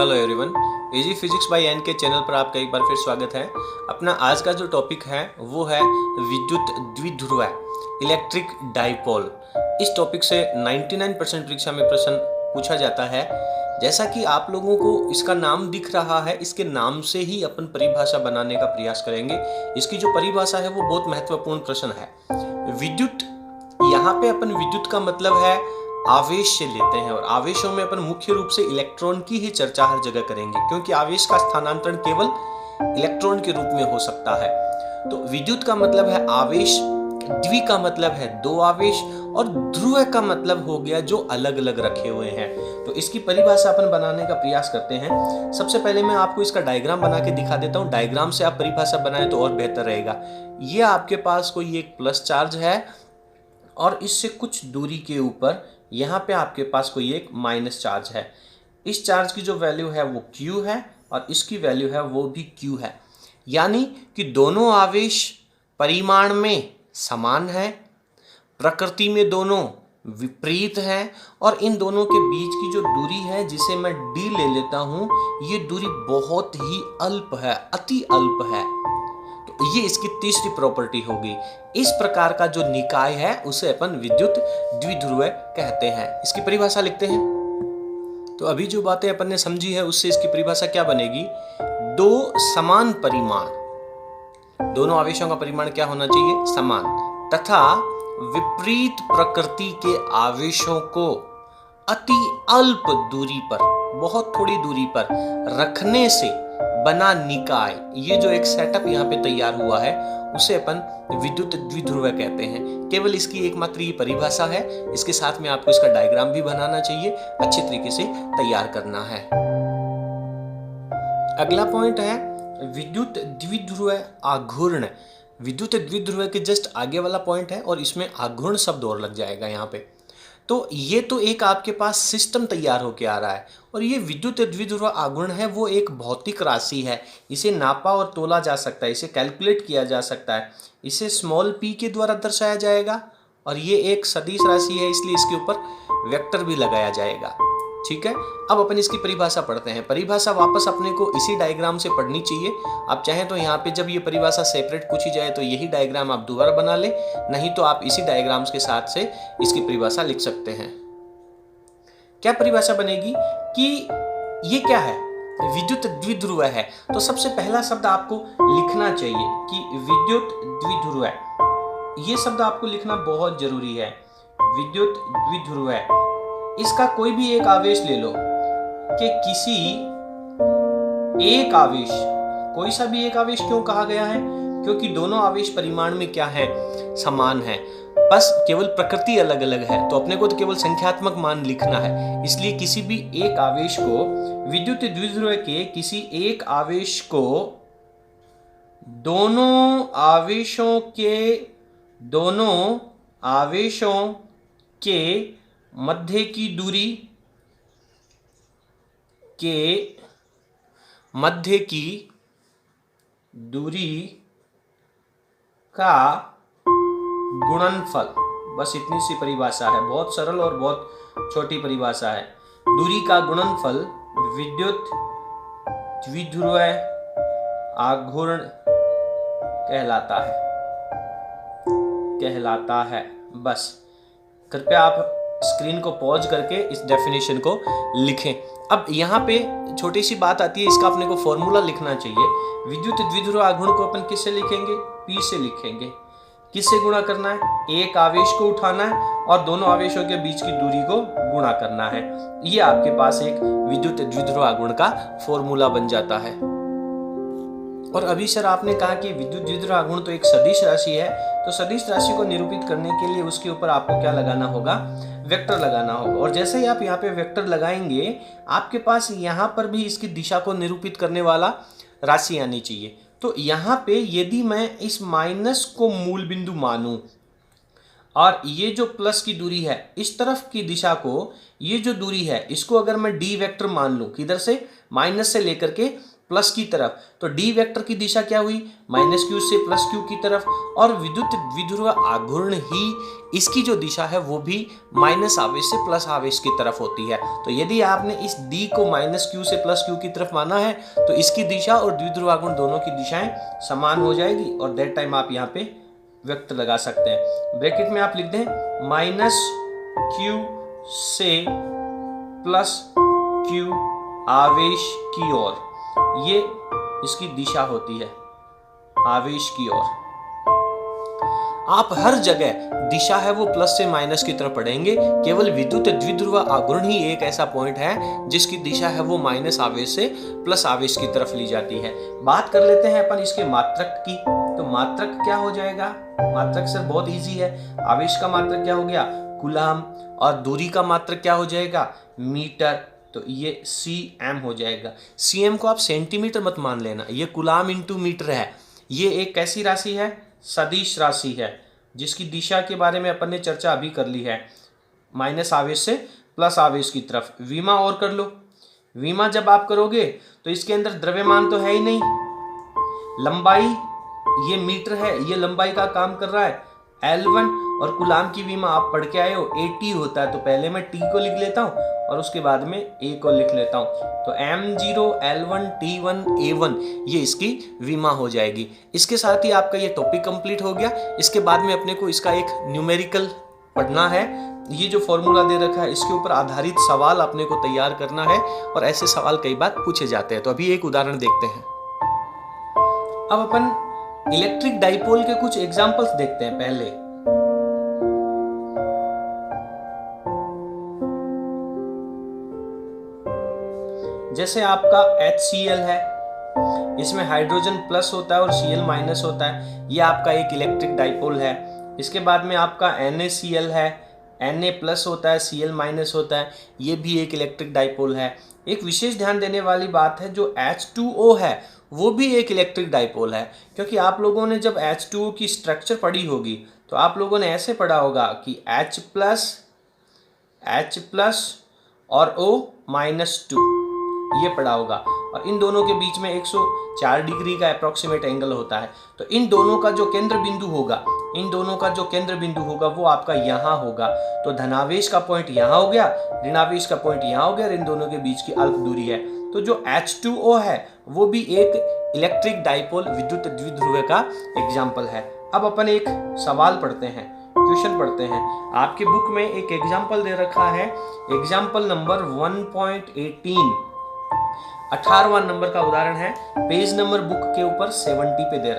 Hello everyone, easy physics by N K channel पर आपका एक बार फिर स्वागत है। अपना आज का जो टॉपिक है वो है विद्युत द्विध्रुव इलेक्ट्रिक डाइपोल। इस टॉपिक से 99% परीक्षा में प्रश्न पूछा जाता है। जैसा कि आप लोगों को इसका नाम दिख रहा है, इसके नाम से ही अपन परिभाषा बनाने का प्रयास करेंगे। इसकी जो परिभाषा है वो बहुत महत्वपूर्ण प्रश्न है। विद्युत, यहाँ पे अपन विद्युत का मतलब है आवेश से लेते हैं, और आवेशों में अपन मुख्य रूप से इलेक्ट्रॉन की ही चर्चा हर जगह करेंगे, क्योंकि आवेश का स्थानांतरण केवल इलेक्ट्रॉन के रूप में हो सकता है। तो विद्युत का मतलब है आवेश, द्वि का मतलब है दो आवेश, और ध्रुव का मतलब हो गया जो अलग अलग रखे हुए हैं। तो इसकी परिभाषा अपन बनाने का प्रयास करते हैं। सबसे पहले मैं आपको इसका डायग्राम बना के दिखा देता हूँ। डायग्राम से आप परिभाषा बनाएं तो और बेहतर रहेगा। ये आपके पास कोई एक प्लस चार्ज है, और इससे कुछ दूरी के ऊपर यहाँ पे आपके पास कोई एक माइनस चार्ज है। इस चार्ज की जो वैल्यू है वो Q है, और इसकी वैल्यू है वो भी Q है। यानी कि दोनों आवेश परिमाण में समान है, प्रकृति में दोनों विपरीत हैं, और इन दोनों के बीच की जो दूरी है, जिसे मैं d ले लेता हूँ, ये दूरी बहुत ही अल्प है, अति अल्प है। तो ये इसकी तीसरी प्रॉपर्टी होगी। इस प्रकार का जो निकाय है उसे अपन विद्युत द्विध्रुव कहते हैं। इसकी परिभाषा लिखते हैं। तो अभी जो बातें अपन ने समझी है उससे इसकी परिभाषा क्या बनेगी? दो समान परिमाण, दोनों आवेशों का परिमाण क्या होना चाहिए? समान, तथा विपरीत प्रकृति के आवेशों को अति अल्प दूरी पर, बहुत थोड़ी दूरी पर रखने से बना निकाय, ये जो एक सेटअप यहाँ पे तैयार हुआ है उसे अपन विद्युत द्विध्रुव कहते हैं। केवल इसकी एकमात्र ये परिभाषा है। इसके साथ में आपको इसका डायग्राम भी बनाना चाहिए, अच्छे तरीके से तैयार करना है। अगला पॉइंट है विद्युत द्विध्रुव आघूर्ण। विद्युत द्विध्रुव के जस्ट आगे वाला पॉइंट है, और इसमें आघूर्ण शब्द और लग जाएगा यहाँ पे। तो ये तो एक आपके पास सिस्टम तैयार होके आ रहा है, और ये विद्युत द्विध्रुव आघूर्ण है वो एक भौतिक राशि है। इसे नापा और तोला जा सकता है, इसे कैलकुलेट किया जा सकता है, इसे स्मॉल p के द्वारा दर्शाया जाएगा, और ये एक सदिश राशि है, इसलिए इसके ऊपर वेक्टर भी लगाया जाएगा। ठीक है, अब अपन इसकी परिभाषा पढ़ते हैं। परिभाषा वापस अपने को इसी डायग्राम से पढ़नी चाहिए। आप चाहें तो यहाँ पे जब ये परिभाषा सेपरेट पूछी जाए तो यही डायग्राम आप दोबारा बना ले, नहीं तो आप इसी डायग्राम्स के साथ से इसकी परिभाषा लिख सकते हैं। क्या परिभाषा बनेगी कि ये क्या है? विद्युत द्विध्रुव है। तो सबसे पहला शब्द आपको लिखना चाहिए कि विद्युत द्विध्रुव है। ये शब्द आपको लिखना बहुत जरूरी है। विद्युत द्विध्रुव है, इसका कोई भी एक आवेश ले लो कि किसी एक आवेश, कोई सा भी एक आवेश क्यों कहा गया है? क्योंकि दोनों आवेश परिमाण में क्या है? समान है, बस केवल प्रकृति अलग अलग है। तो अपने को तो केवल संख्यात्मक मान लिखना है, इसलिए किसी भी एक आवेश को, विद्युत द्विध्रुव के किसी एक आवेश को दोनों आवेशों के मध्य की दूरी का गुणनफल, बस इतनी सी परिभाषा है। बहुत सरल और बहुत छोटी परिभाषा है। दूरी का गुणनफल विद्युत द्विध्रुव आघूर्ण कहलाता है। बस कृपया आप स्क्रीन को पॉज करके इस डेफिनेशन को लिखें। अब यहाँ पे छोटी सी बात आती है, इसका अपने को फॉर्मूला लिखना चाहिए। विद्युत द्विध्रुव आघूर्ण को अपन किससे लिखेंगे? P से लिखेंगे। किससे गुणा करना है? एक आवेश को उठाना है और दोनों आवेशों के बीच की दूरी को गुणा करना है। ये आपके पास एक विद्युत द्विध्रुव आघूर्ण का फॉर्मूला बन जाता है। और अभी सर आपने कहा कि विद्युत द्विध्रुव आघूर्ण तो एक सदिश राशि है, तो सदिश राशि को निरूपित करने के लिए उसके ऊपर आपको क्या लगाना होगा? वेक्टर लगाना होगा। और जैसे ही आप यहाँ पे वेक्टर लगाएंगे, आपके पास यहाँ पर भी इसकी दिशा को निरूपित करने वाला राशि आनी चाहिए। तो यहाँ पे यदि मैं इस माइनस को मूल बिंदु मानूं, और ये जो प्लस की दूरी है, इस तरफ की दिशा को, ये जो दूरी है, इसको अगर मैं डी वेक्टर मान लूं, किधर से? माइनस से लेकर के प्लस की तरफ, तो डी वेक्टर की दिशा क्या हुई, माइनस क्यू से प्लस क्यू की तरफ, और विद्युत द्विध्रुव आघूर्ण ही इसकी जो दिशा है वो भी माइनस आवेश से प्लस आवेश की तरफ होती है। तो यदि आपने इस डी को माइनस क्यू से प्लस क्यू की तरफ माना है तो इसकी दिशा और द्विध्रुव आघूर्ण दोनों की दिशाएं समान हो जाएगी, और दैट टाइम आप यहाँ पे व्यक्त लगा सकते हैं। ब्रैकेट में आप लिख दें माइनस क्यू से प्लस क्यू आवेश की ओर, ये इसकी दिशा होती है आवेश की ओर। आप हर जगह दिशा है वो प्लस से माइनस की तरफ पढ़ेंगे, केवल विद्युत द्विध्रुव आघूर्ण ही एक ऐसा पॉइंट है जिसकी दिशा है वो माइनस आवेश से प्लस आवेश की तरफ ली जाती है। बात कर लेते हैं अपन इसके मात्रक की। तो मात्रक क्या हो जाएगा, मात्रक सर बहुत इजी है, आवेश का मात्रक क्या हो गया कूलाम, और दूरी का मात्रक क्या हो जाएगा मीटर, तो ये cm हो जाएगा। cm को आप सेंटीमीटर मत मान लेना, ये कूलाम इंटू मीटर है। ये एक कैसी राशि है, सदिश राशि है, जिसकी दिशा के बारे में अपन ने चर्चा अभी कर ली है, माइनस आवेश से प्लस आवेश की तरफ। विमा और कर लो, विमा जब आप करोगे तो इसके अंदर द्रव्यमान तो है ही नहीं, लंबाई ये मीटर है, ये लंबाई का काम कर रहा है L1, और कूलाम की विमा आप पढ़ के आए हो AT होता है, तो पहले मैं T को लिख लेता हूँ और उसके बाद में A को लिख लेता हूँ, तो M0 L1 T1 A1 ये इसकी विमा हो जाएगी। इसके साथ ही आपका ये टॉपिक कंप्लीट हो गया। इसके बाद में अपने को इसका एक न्यूमेरिकल पढ़ना है, ये जो फॉर्मूला दे रखा है इसके ऊपर आधारित सवाल अपने को तैयार करना है, और ऐसे सवाल कई बार पूछे जाते हैं। तो अभी एक उदाहरण देखते हैं। अब अपन इलेक्ट्रिक डाइपोल के कुछ एग्जांपल्स देखते हैं। पहले जैसे आपका HCl है, इसमें हाइड्रोजन प्लस होता है और Cl माइनस होता है, ये आपका एक इलेक्ट्रिक डाइपोल है। इसके बाद में आपका NaCl है, Na प्लस होता है Cl माइनस होता है, ये भी एक इलेक्ट्रिक डाइपोल है। एक विशेष ध्यान देने वाली बात है, जो H2O है वो भी एक इलेक्ट्रिक डाइपोल है, क्योंकि आप लोगों ने जब H2O की स्ट्रक्चर पढ़ी होगी तो आप लोगों ने ऐसे पढ़ा होगा कि H प्लस और O-2 ये पढ़ा होगा, और इन दोनों के बीच में 104 डिग्री का अप्रॉक्सीमेट एंगल होता है। तो इन दोनों का जो केंद्र बिंदु होगा वो आपका यहाँ होगा। तो धनावेश का पॉइंट यहाँ हो गया, ऋणावेश का पॉइंट यहाँ हो गया, और इन दोनों के बीच की अल्प दूरी है। तो जो H2O है वो भी एक इलेक्ट्रिक डाइपोल विद्युत द्विध्रुव का एग्जाम्पल है। अब अपन एक सवाल पढ़ते हैं, क्वेश्चन पढ़ते हैं। आपके बुक में एक एग्जाम्पल दे रखा है, एग्जाम्पल नंबर 1.18, 18वां नंबर का उदाहरण है, पेज नंबर बुक के ऊपर 17 पे दे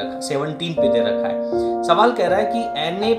रखा है। सवाल कह रहा है कि Na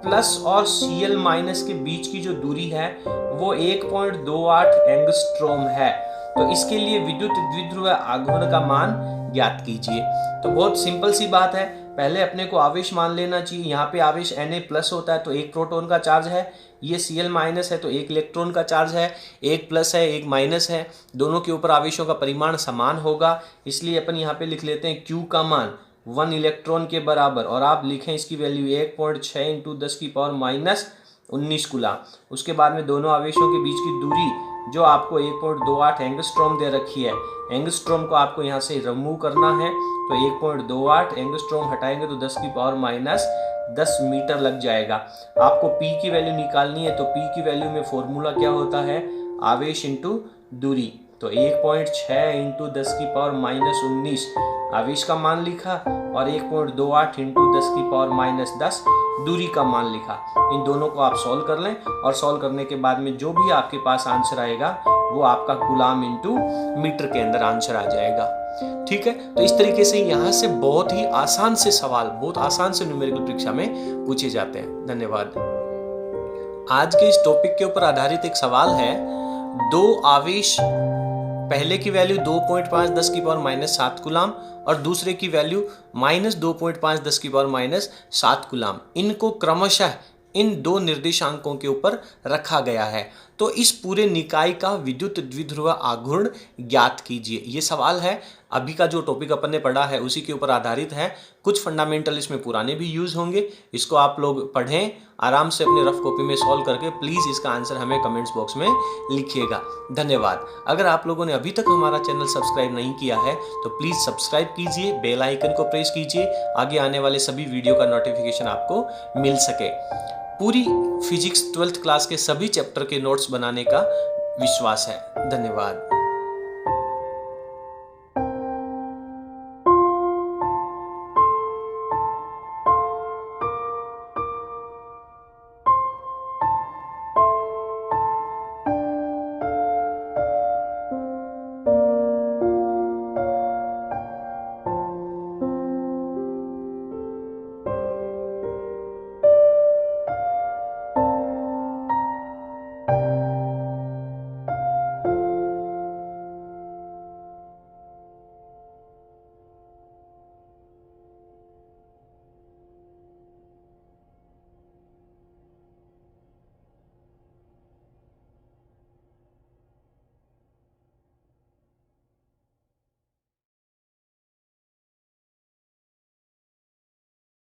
प्लस और Cl माइनस के बीच की जो दूरी है वो 1.28 एंगस्ट्रॉम है, तो इसके लिए विद्युत द्विध्रुव आघूर्ण का मान ज्ञात कीजिए। तो बहुत सिंपल सी बात है, पहले अपने को आवेश मान लेना चाहिए। यहाँ पे आवेश Na प्लस होता है तो एक प्रोटॉन का चार्ज है, ये Cl माइनस है तो एक इलेक्ट्रॉन का चार्ज है, एक प्लस है एक माइनस है, दोनों के ऊपर आवेशों का परिमाण समान होगा, इसलिए अपन यहाँ पे लिख लेते हैं Q का मान 1 इलेक्ट्रॉन के बराबर, और आप लिखें इसकी वैल्यू 1.6 इंटू 10 की पावर माइनस 19 कूलाम। उसके बाद में दोनों आवेशों के बीच की दूरी जो आपको 1.28 एंगस्ट्रॉम दे रखी है, एंगस्ट्रॉम को आपको यहाँ से रिमूव करना है, तो 1.28 एंगस्ट्रॉम हटाएंगे तो 10 की पावर माइनस 10 मीटर लग जाएगा। आपको P की वैल्यू निकालनी है, तो P की वैल्यू में फॉर्मूला क्या होता है, आवेश इंटू दूरी, तो 1.6 इंटू 10 की पावर माइनस 19 आवेश का मान लिखा, और 1.28 इंटू 10 की पावर माइनस 10 दूरी का मान लिखा। इन दोनों को आप सॉल्व कर लें, और सॉल्व करने के बाद में जो भी आपके पास आंसर आएगा वो आपका कूलाम इंटू मीटर के अंदर आंसर आ जाएगा। ठीक है, तो इस तरीके से यहाँ से बहुत ही आसान से सवाल, बहुत आसान से न्यूमेरिकल परीक्षा में पूछे जाते हैं। धन्यवाद। आज के इस टॉपिक के ऊपर आधारित एक सवाल है, दो आवेश, पहले की वैल्यू 2.5 10 की पावर माइनस 7 कूलाम और दूसरे की वैल्यू माइनस 2.5 10 की पावर माइनस 7 कूलाम, इनको क्रमशः इन दो निर्देशांकों के ऊपर रखा गया है। तो इस पूरे निकाय का विद्युत द्विध्रुव आघूर्ण ज्ञात कीजिए। ये सवाल है, अभी का जो टॉपिक अपन ने पढ़ा है उसी के ऊपर आधारित है। कुछ फंडामेंटल इसमें पुराने भी यूज होंगे। इसको आप लोग पढ़ें आराम से अपने रफ कॉपी में सॉल्व करके, प्लीज़ इसका आंसर हमें कमेंट्स बॉक्स में लिखिएगा। धन्यवाद। अगर आप लोगों ने अभी तक हमारा चैनल सब्सक्राइब नहीं किया है तो प्लीज़ सब्सक्राइब कीजिए, बेल आइकन को प्रेस कीजिए, आगे आने वाले सभी वीडियो का नोटिफिकेशन आपको मिल सके। पूरी फिजिक्स 12th क्लास के सभी चैप्टर के नोट्स बनाने का विश्वास है। धन्यवाद।